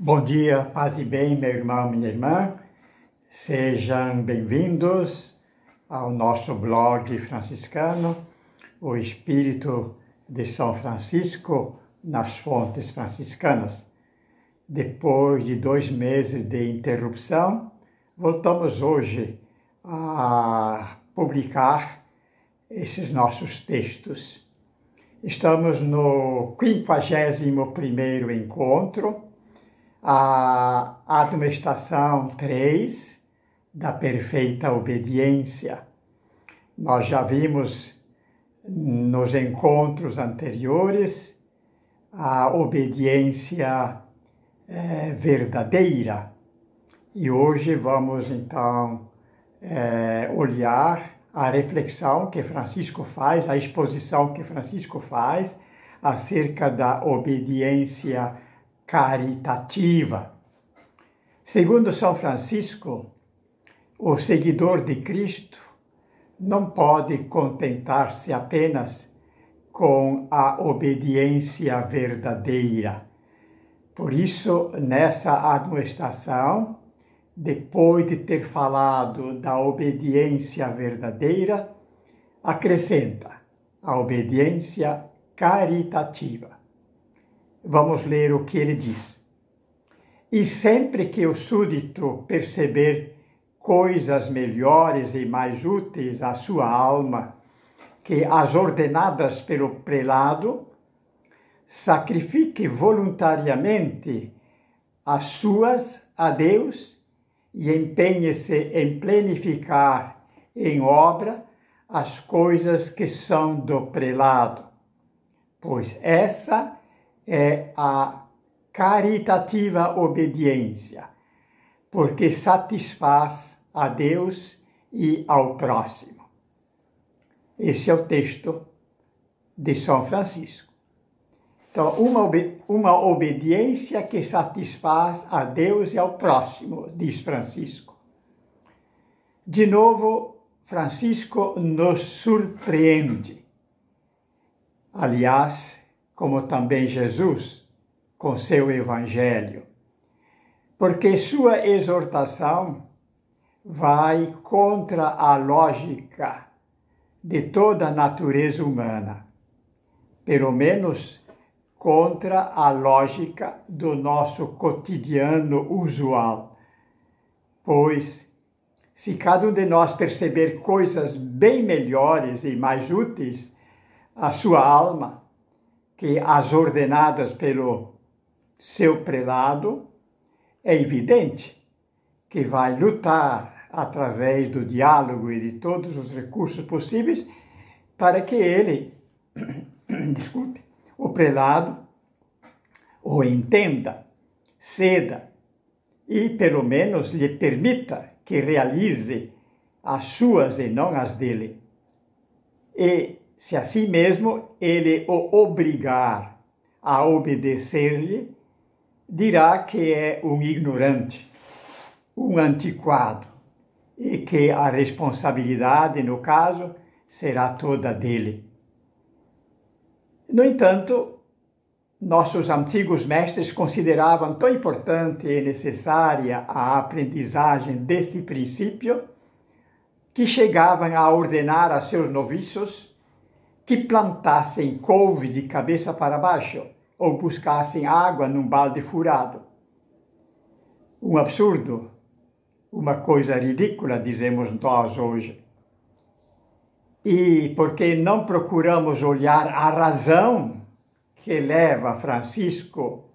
Bom dia, paz e bem, meu irmão, minha irmã. Sejam bem-vindos ao nosso blog franciscano, O Espírito de São Francisco nas Fontes Franciscanas. Depois de 2 meses de interrupção, voltamos hoje a publicar esses nossos textos. Estamos no 51º encontro, a admoestação 3 da perfeita obediência. Nós já vimos nos encontros anteriores a obediência verdadeira. E hoje vamos então olhar a reflexão que Francisco faz, a exposição que Francisco faz acerca da obediência caritativa. Segundo São Francisco, o seguidor de Cristo não pode contentar-se apenas com a obediência verdadeira. Por isso, nessa admoestação, depois de ter falado da obediência verdadeira, acrescenta a obediência caritativa. Vamos ler o que ele diz. E sempre que o súdito perceber coisas melhores e mais úteis à sua alma que as ordenadas pelo prelado, sacrifique voluntariamente as suas a Deus e empenhe-se em planificar em obra as coisas que são do prelado, pois essa é a caritativa obediência, porque satisfaz a Deus e ao próximo. Esse é o texto de São Francisco. Então, uma obediência que satisfaz a Deus e ao próximo, diz Francisco. De novo, Francisco nos surpreende. Aliás, como também Jesus, com seu Evangelho, porque sua exortação vai contra a lógica de toda a natureza humana, pelo menos contra a lógica do nosso cotidiano usual, pois se cada um de nós perceber coisas bem melhores e mais úteis à sua alma, que as ordenadas pelo seu prelado, é evidente que vai lutar através do diálogo e de todos os recursos possíveis para que ele, o prelado, o entenda, ceda e pelo menos lhe permita que realize as suas e não as dele. E se assim mesmo ele o obrigar a obedecer-lhe, dirá que é um ignorante, um antiquado, e que a responsabilidade, no caso, será toda dele. No entanto, nossos antigos mestres consideravam tão importante e necessária a aprendizagem desse princípio que chegavam a ordenar a seus noviços que plantassem couve de cabeça para baixo ou buscassem água num balde furado. Um absurdo, uma coisa ridícula, dizemos nós hoje. E porque não procuramos olhar a razão que leva Francisco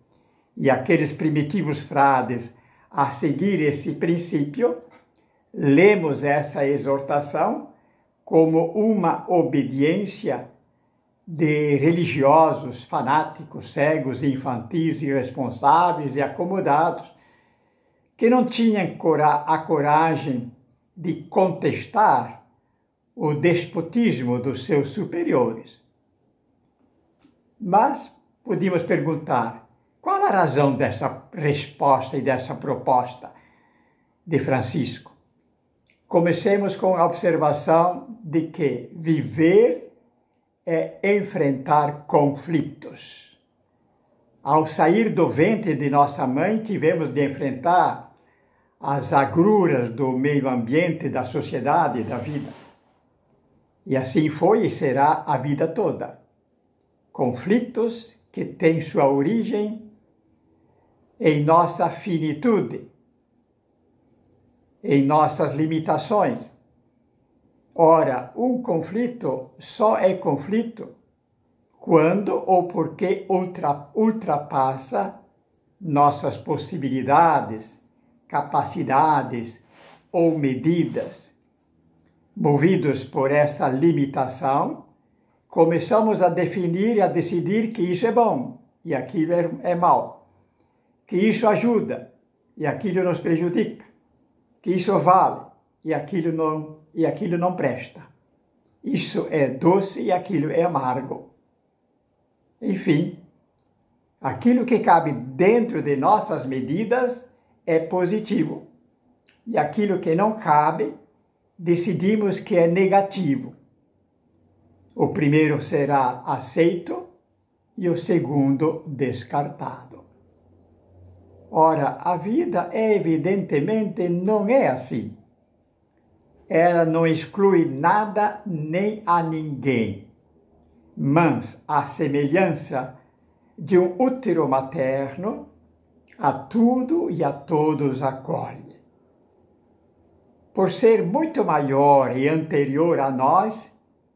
e aqueles primitivos frades a seguir esse princípio, lemos essa exortação como uma obediência de religiosos, fanáticos, cegos, infantis, irresponsáveis e acomodados, que não tinham a coragem de contestar o despotismo dos seus superiores. Mas podíamos perguntar, qual a razão dessa resposta e dessa proposta de Francisco? Comecemos com a observação de que viver é enfrentar conflitos. Ao sair do ventre de nossa mãe, tivemos de enfrentar as agruras do meio ambiente, da sociedade, da vida. E assim foi e será a vida toda. Conflitos que têm sua origem em nossa finitude, em nossas limitações. Ora, um conflito só é conflito quando ou porque ultrapassa nossas possibilidades, capacidades ou medidas. Movidos por essa limitação, começamos a definir e a decidir que isso é bom e aquilo é mal, que isso ajuda e aquilo nos prejudica, que isso vale e aquilo não presta. Isso é doce e aquilo é amargo. Enfim, aquilo que cabe dentro de nossas medidas é positivo. E aquilo que não cabe, decidimos que é negativo. O primeiro será aceito e o segundo descartado. Ora, a vida evidentemente não é assim. Ela não exclui nada nem a ninguém, mas a semelhança de um útero materno, a tudo e a todos acolhe. Por ser muito maior e anterior a nós,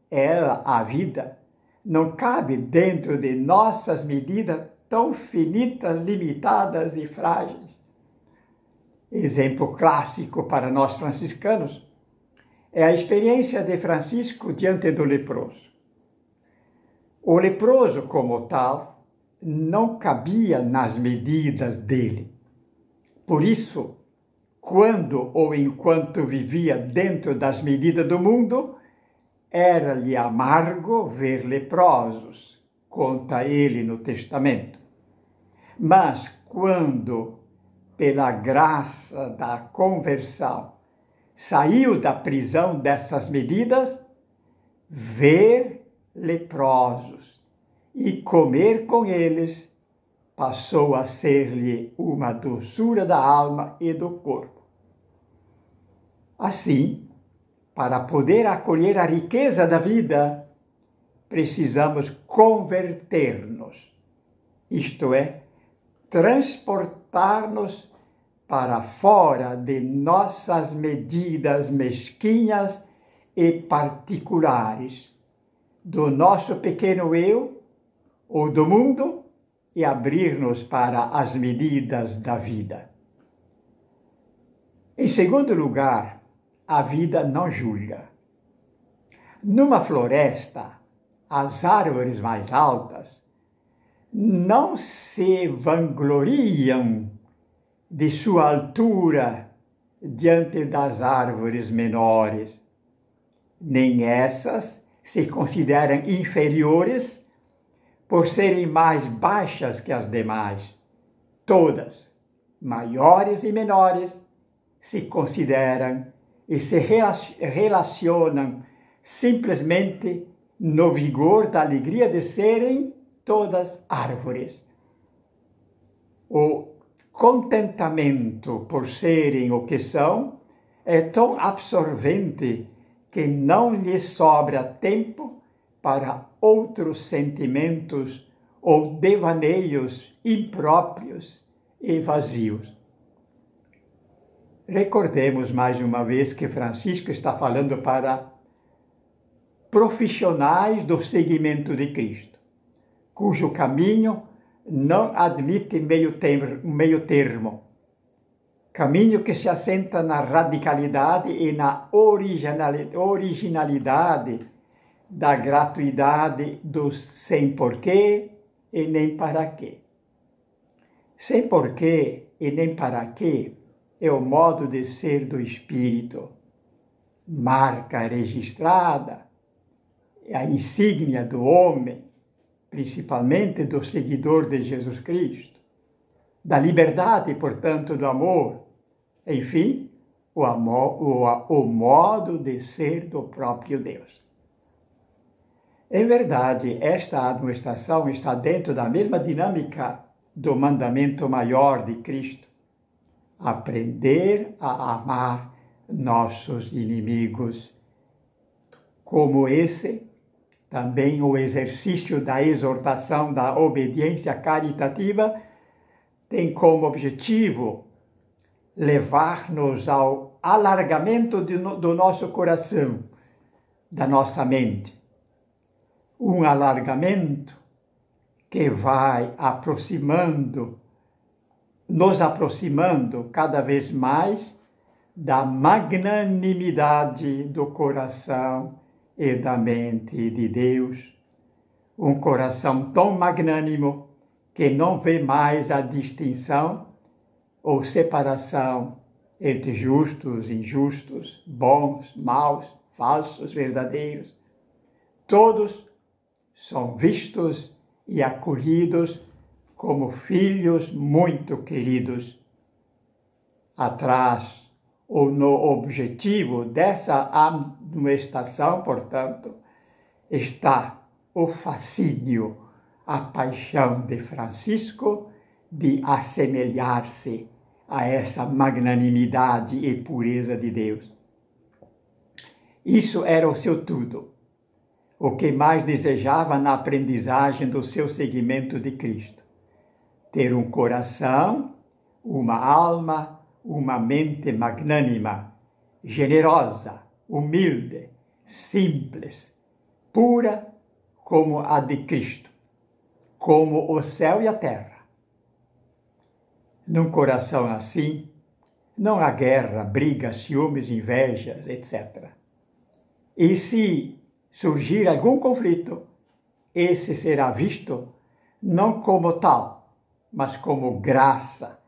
ela, a vida, não cabe dentro de nossas medidas tão finitas, limitadas e frágeis. Exemplo clássico para nós franciscanos é a experiência de Francisco diante do leproso. O leproso, como tal, não cabia nas medidas dele. Por isso, quando ou enquanto vivia dentro das medidas do mundo, era-lhe amargo ver leprosos, conta ele no Testamento. Mas quando, pela graça da conversão, saiu da prisão dessas medidas, ver leprosos e comer com eles passou a ser-lhe uma doçura da alma e do corpo. Assim, para poder acolher a riqueza da vida, precisamos converter-nos, isto é, transportar-nos para fora de nossas medidas mesquinhas e particulares, do nosso pequeno eu ou do mundo, e abrir-nos para as medidas da vida. Em segundo lugar, a vida não julga. Numa floresta, as árvores mais altas não se vangloriam de sua altura diante das árvores menores, nem essas se consideram inferiores por serem mais baixas que as demais. Todas, maiores e menores, se consideram e se relacionam simplesmente no vigor da alegria de serem todas árvores. O contentamento por serem o que são é tão absorvente que não lhes sobra tempo para outros sentimentos ou devaneios impróprios e vazios. Recordemos mais uma vez que Francisco está falando para profissionais do seguimento de Cristo, cujo caminho não admite meio termo. Caminho que se assenta na radicalidade e na originalidade da gratuidade do sem porquê e nem para quê. Sem porquê e nem para quê é o modo de ser do Espírito, marca registrada, é a insígnia do homem, principalmente do seguidor de Jesus Cristo, da liberdade, portanto, do amor, enfim, o modo de ser do próprio Deus. Em verdade, esta administração está dentro da mesma dinâmica do mandamento maior de Cristo: aprender a amar nossos inimigos. Como esse, também o exercício da exortação da obediência caritativa tem como objetivo levar-nos ao alargamento do nosso coração, da nossa mente. Um alargamento que vai nos aproximando cada vez mais da magnanimidade do coração e da mente de Deus. Um coração tão magnânimo que não vê mais a distinção ou separação entre justos, injustos, bons, maus, falsos, verdadeiros. Todos são vistos e acolhidos como filhos muito queridos. Atrás ou no objetivo dessa admoestação, portanto, está o fascínio, a paixão de Francisco de assemelhar-se a essa magnanimidade e pureza de Deus. Isso era o seu tudo, o que mais desejava na aprendizagem do seu seguimento de Cristo: ter um coração, uma alma, uma mente magnânima, generosa, humilde, simples, pura como a de Cristo, como o céu e a terra. Num coração assim, não há guerra, brigas, ciúmes, invejas, etc. E se surgir algum conflito, esse será visto não como tal, mas como graça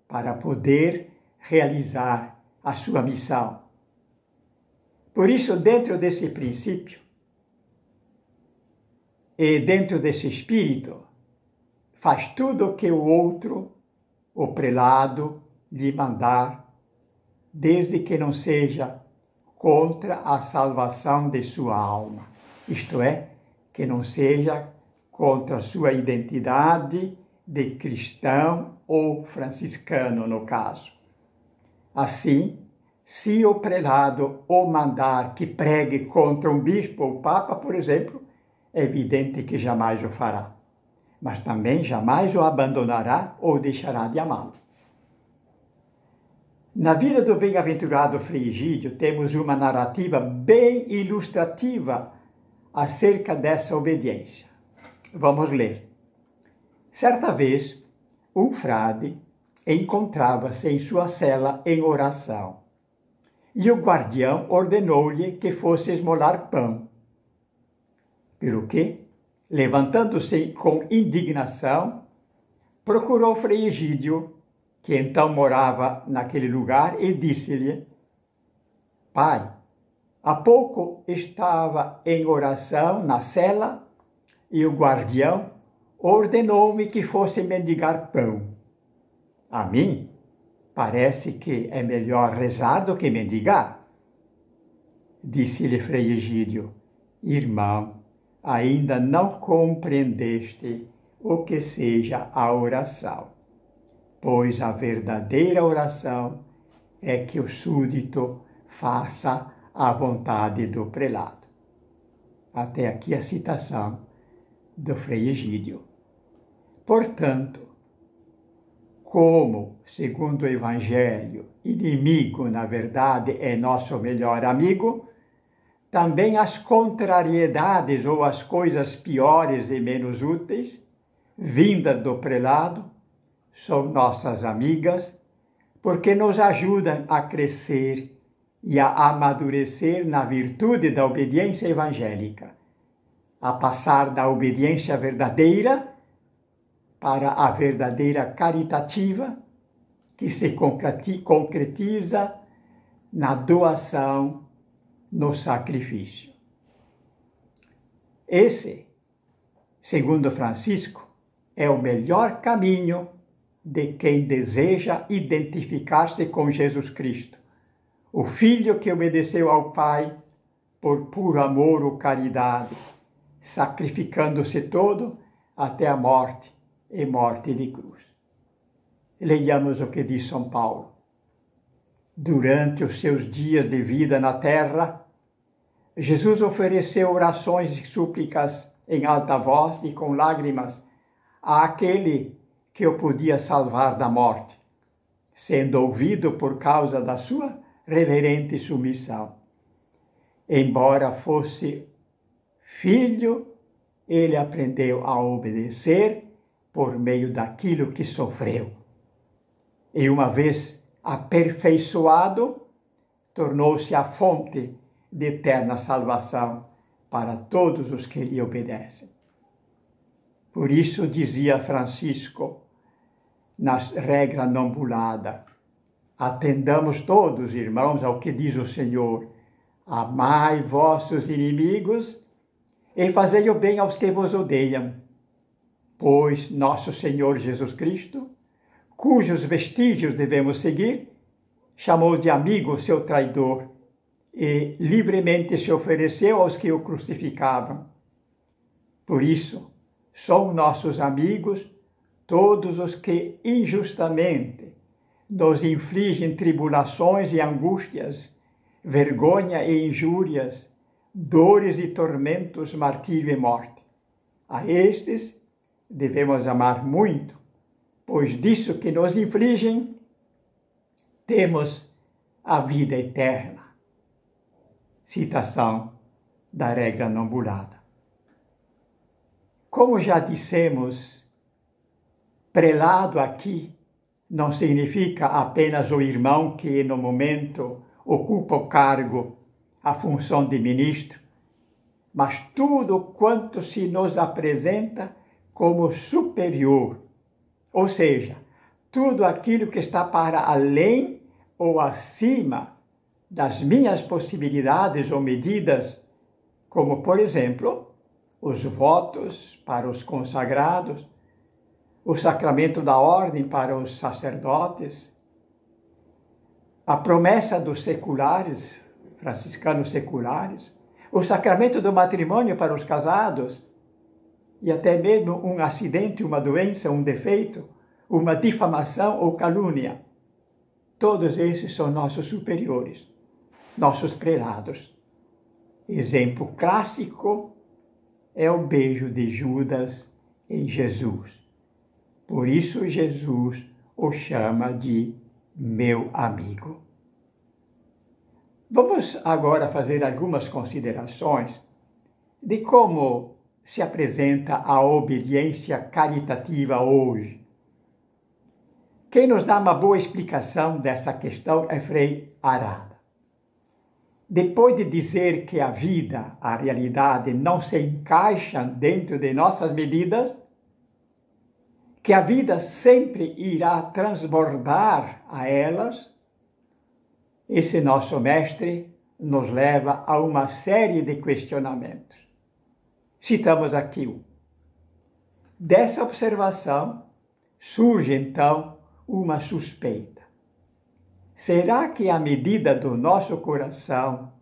para poder realizar a sua missão. Por isso, dentro desse princípio e dentro desse espírito, faz tudo o que o outro, o prelado, lhe mandar, desde que não seja contra a salvação de sua alma, isto é, que não seja contra a sua identidade de cristão ou franciscano, no caso. Assim, se o prelado o mandar que pregue contra um bispo ou papa, por exemplo, é evidente que jamais o fará, mas também jamais o abandonará ou deixará de amá-lo. Na vida do bem-aventurado Frei Egídio, temos uma narrativa bem ilustrativa acerca dessa obediência. Vamos ler. Certa vez, um frade encontrava-se em sua cela em oração, e o guardião ordenou-lhe que fosse esmolar pão. Pelo que, levantando-se com indignação, procurou Frei Egídio, que então morava naquele lugar, e disse-lhe: Pai, há pouco estava em oração na cela e o guardião ordenou-me que fosse mendigar pão. A mim parece que é melhor rezar do que mendigar. Disse-lhe Frei Egídio: Irmão, ainda não compreendeste o que seja a oração, pois a verdadeira oração é que o súdito faça a vontade do prelado. Até aqui a citação do Frei Egídio. Portanto, como, segundo o Evangelho, inimigo, na verdade, é nosso melhor amigo, também as contrariedades ou as coisas piores e menos úteis, vindas do prelado, são nossas amigas, porque nos ajudam a crescer e a amadurecer na virtude da obediência evangélica, a passar da obediência verdadeira para a verdadeira caritativa, que se concretiza na doação, no sacrifício. Esse, segundo Francisco, é o melhor caminho de quem deseja identificar-se com Jesus Cristo, o Filho que obedeceu ao Pai por puro amor ou caridade, sacrificando-se todo até a morte e morte de cruz. Leiamos o que diz São Paulo. Durante os seus dias de vida na terra, Jesus ofereceu orações e súplicas em alta voz e com lágrimas àquele que o podia salvar da morte, sendo ouvido por causa da sua reverente submissão. Embora fosse filho, ele aprendeu a obedecer por meio daquilo que sofreu. E uma vez aperfeiçoado, tornou-se a fonte de eterna salvação para todos os que lhe obedecem. Por isso dizia Francisco, na regra nambulada, atendamos todos, irmãos, ao que diz o Senhor, amai vossos inimigos e fazei o bem aos que vos odeiam, pois nosso Senhor Jesus Cristo, cujos vestígios devemos seguir, chamou de amigo o seu traidor e livremente se ofereceu aos que o crucificavam. Por isso, são nossos amigos todos os que injustamente nos infligem tribulações e angústias, vergonha e injúrias, dores e tormentos, martírio e morte. A estes devemos amar muito, pois disso que nos infligem, temos a vida eterna. Citação da regra nambulada. Como já dissemos, prelado aqui não significa apenas o irmão que no momento ocupa o cargo, a função de ministro, mas tudo quanto se nos apresenta como superior, ou seja, tudo aquilo que está para além ou acima das minhas possibilidades ou medidas, como, por exemplo, os votos para os consagrados, o sacramento da ordem para os sacerdotes, a promessa dos seculares, franciscanos seculares, o sacramento do matrimônio para os casados, e até mesmo um acidente, uma doença, um defeito, uma difamação ou calúnia. Todos esses são nossos superiores, nossos prelados. Exemplo clássico é o beijo de Judas em Jesus. Por isso Jesus o chama de meu amigo. Vamos agora fazer algumas considerações de como se apresenta a obediência caritativa hoje. Quem nos dá uma boa explicação dessa questão é Frei Arada. Depois de dizer que a vida, a realidade, não se encaixam dentro de nossas medidas, que a vida sempre irá transbordar a elas, esse nosso mestre nos leva a uma série de questionamentos. Citamos aqui um. Dessa observação surge então uma suspeita. Será que a medida do nosso coração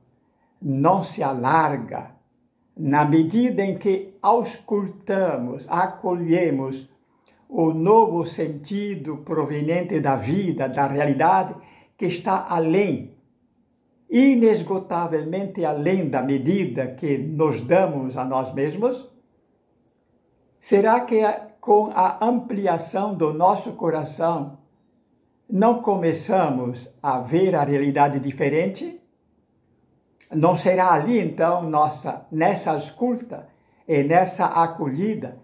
não se alarga na medida em que auscultamos, acolhemos o novo sentido proveniente da vida, da realidade, que está além, inesgotavelmente além da medida que nos damos a nós mesmos? Será que com a ampliação do nosso coração não começamos a ver a realidade diferente? Não será ali, então, nessa escuta e nessa acolhida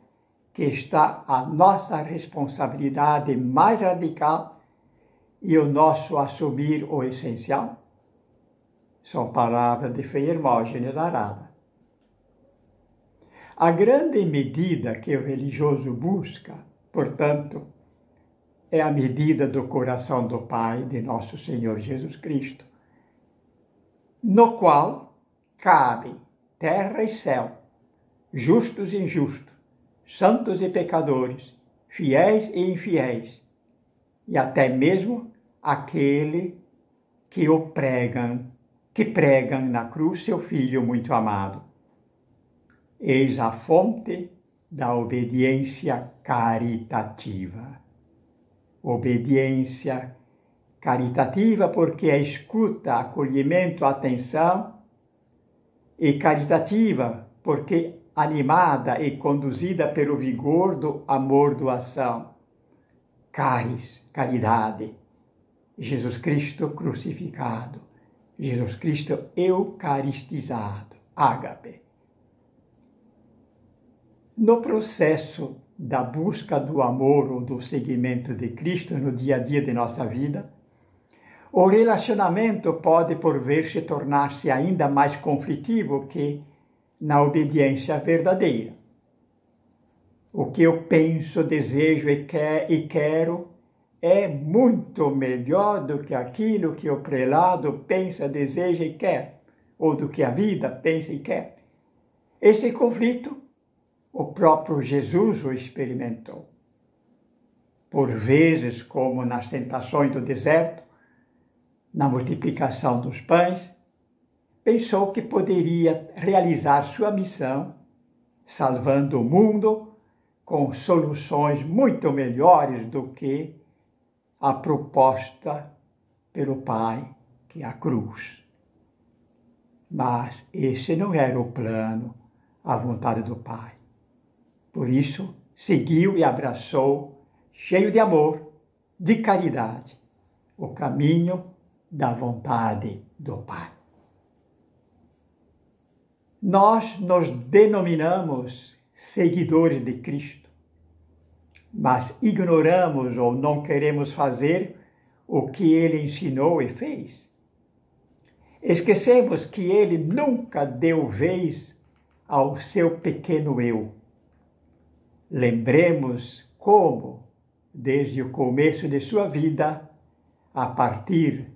que está a nossa responsabilidade mais radical e o nosso assumir o essencial? São palavras de Frei Hermógenes Arada. A grande medida que o religioso busca, portanto, é a medida do coração do Pai de nosso Senhor Jesus Cristo, no qual cabem terra e céu, justos e injustos, santos e pecadores, fiéis e infiéis, e até mesmo aquele que pregam na cruz seu Filho muito amado. Eis a fonte da obediência caritativa. Obediência caritativa porque é escuta, acolhimento, atenção, e caritativa porque animada e conduzida pelo vigor do amor, doação. Caris, caridade. Jesus Cristo crucificado. Jesus Cristo eucaristizado. Ágape. No processo da busca do amor ou do seguimento de Cristo no dia a dia de nossa vida, o relacionamento pode, por vezes, tornar-se ainda mais conflitivo que na obediência verdadeira. O que eu penso, desejo e quero é muito melhor do que aquilo que o prelado pensa, deseja e quer, ou do que a vida pensa e quer. Esse conflito, o próprio Jesus o experimentou. Por vezes, como nas tentações do deserto, na multiplicação dos pães, pensou que poderia realizar sua missão, salvando o mundo com soluções muito melhores do que a proposta pelo Pai, que é a cruz. Mas esse não era o plano, a vontade do Pai. Por isso, seguiu e abraçou, cheio de amor, de caridade, o caminho da vontade do Pai. Nós nos denominamos seguidores de Cristo, mas ignoramos ou não queremos fazer o que ele ensinou e fez. Esquecemos que ele nunca deu vez ao seu pequeno eu. Lembremos como, desde o começo de sua vida, a partir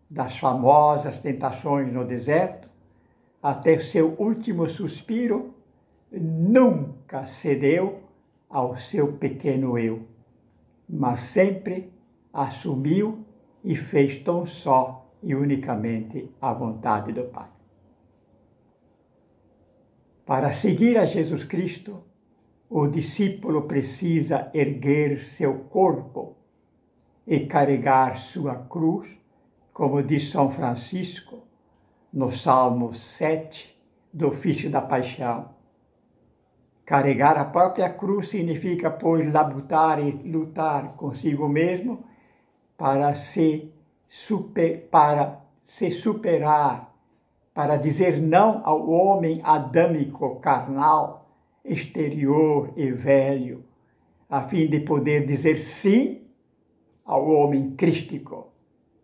das famosas tentações no deserto, até seu último suspiro, nunca cedeu ao seu pequeno eu, mas sempre assumiu e fez tão só e unicamente a vontade do Pai. Para seguir a Jesus Cristo, o discípulo precisa erguer seu corpo e carregar sua cruz, como diz São Francisco, no Salmo 7 do ofício da Paixão. Carregar a própria cruz significa, pois, labutar e lutar consigo mesmo para se superar, para dizer não ao homem adâmico, carnal, exterior e velho, a fim de poder dizer sim ao homem crístico,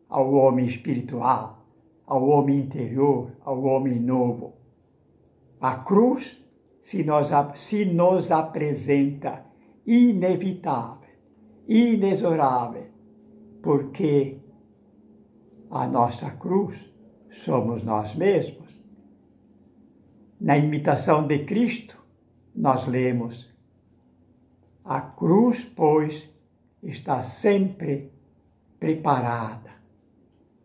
ao homem espiritual, ao homem interior, ao homem novo. A cruz se nos apresenta inevitável, inexorável, porque a nossa cruz somos nós mesmos. Na imitação de Cristo, nós lemos: a cruz, pois, está sempre preparada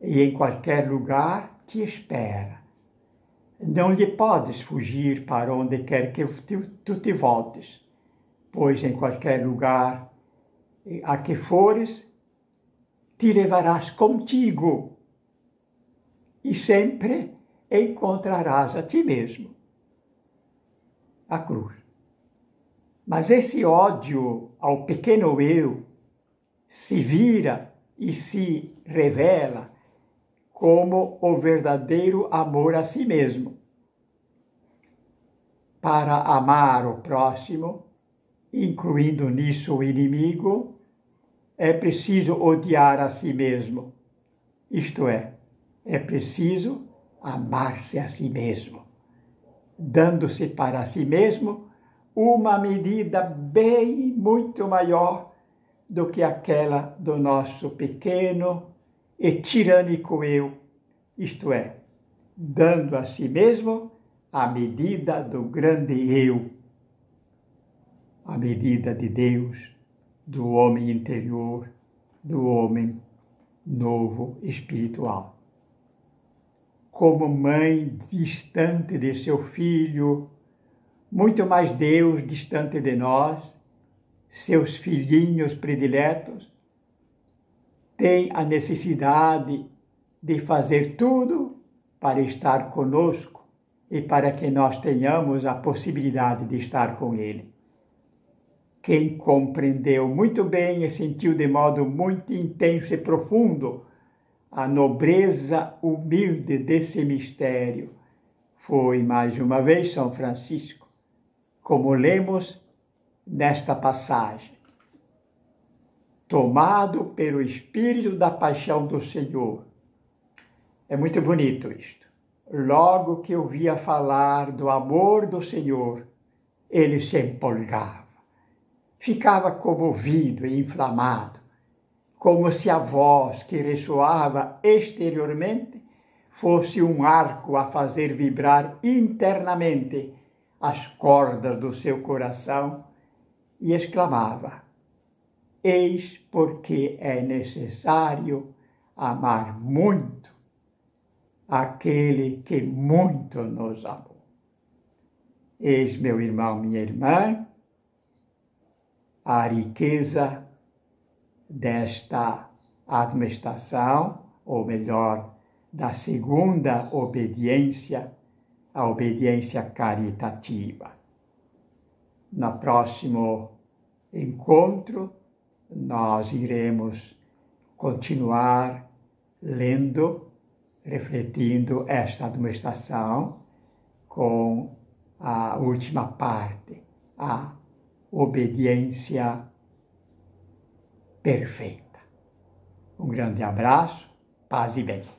e em qualquer lugar te espera. Não lhe podes fugir para onde quer que tu te voltes, pois em qualquer lugar a que fores, te levarás contigo e sempre encontrarás a ti mesmo. A cruz. Mas esse ódio ao pequeno eu se vira e se revela como o verdadeiro amor a si mesmo. Para amar o próximo, incluindo nisso o inimigo, é preciso odiar a si mesmo. Isto é preciso amar-se a si mesmo, dando-se para si mesmo uma medida bem muito maior do que aquela do nosso pequeno e tirânico eu, isto é, dando a si mesmo a medida do grande eu, a medida de Deus, do homem interior, do homem novo espiritual. Como mãe distante de seu filho, muito mais Deus distante de nós, seus filhinhos prediletos, tem a necessidade de fazer tudo para estar conosco e para que nós tenhamos a possibilidade de estar com Ele. Quem compreendeu muito bem e sentiu de modo muito intenso e profundo a nobreza humilde desse mistério foi, mais uma vez, São Francisco, como lemos nesta passagem. Tomado pelo Espírito da paixão do Senhor. É muito bonito isto. Logo que ouvia falar do amor do Senhor, ele se empolgava. Ficava comovido e inflamado, como se a voz que ressoava exteriormente fosse um arco a fazer vibrar internamente as cordas do seu coração, e exclamava: eis porque é necessário amar muito aquele que muito nos amou. Eis, meu irmão, minha irmã, a riqueza desta administração, ou melhor, da segunda obediência, a obediência caritativa. No próximo encontro, nós iremos continuar lendo, refletindo esta administração com a última parte, a obediência perfeita. Um grande abraço, paz e bem.